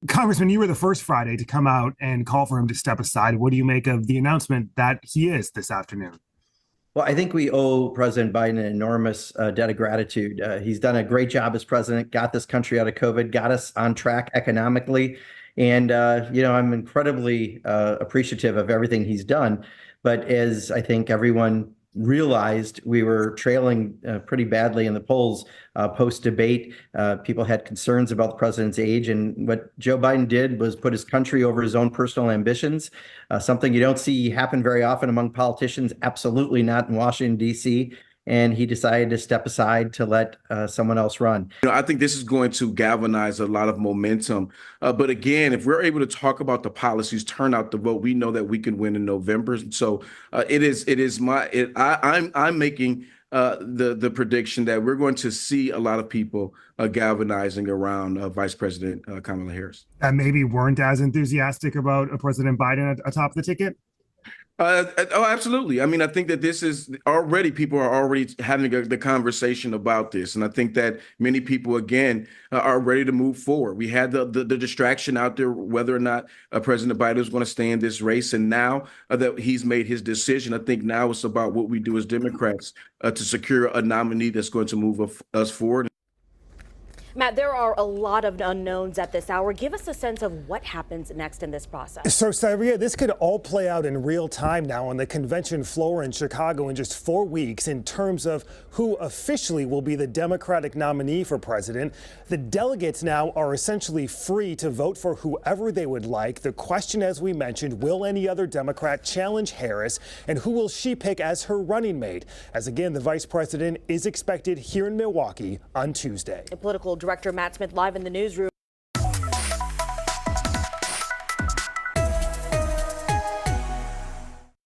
Congressman, you were the first Friday to come out and call for him to step aside. What do you make of the announcement that he is this afternoon? Well, I think we owe President Biden an enormous debt of gratitude. He's done a great job as president, got this country out of COVID, got us on track economically. And, I'm incredibly appreciative of everything he's done. But as I think everyone realized, we were trailing pretty badly in the polls post-debate. People had concerns about the president's age. And what Joe Biden did was put his country over his own personal ambitions, something you don't see happen very often among politicians, absolutely not in Washington, D.C. And he decided to step aside to let someone else run. I think this is going to galvanize a lot of momentum. But again, if we're able to talk about the policies, turn out the vote, we know that we can win in November. So I'm making the prediction that we're going to see a lot of people galvanizing around Vice President Kamala Harris. That maybe weren't as enthusiastic about President Biden atop the ticket? Oh, absolutely. I mean, I think that this is already people are already having the conversation about this. And I think that many people, again, are ready to move forward. We had the distraction out there, whether or not President Biden is going to stay in this race. And now that he's made his decision, I think now it's about what we do as Democrats to secure a nominee that's going to move us forward. Matt, there are a lot of unknowns at this hour. Give us a sense of what happens next in this process. So, Syria, this could all play out in real time now on the convention floor in Chicago in just 4 weeks in terms of who officially will be the Democratic nominee for president. The delegates now are essentially free to vote for whoever they would like. The question, as we mentioned, will any other Democrat challenge Harris, and who will she pick as her running mate? As again, the vice president is expected here in Milwaukee on Tuesday. Political Director Matt Smith live in the newsroom.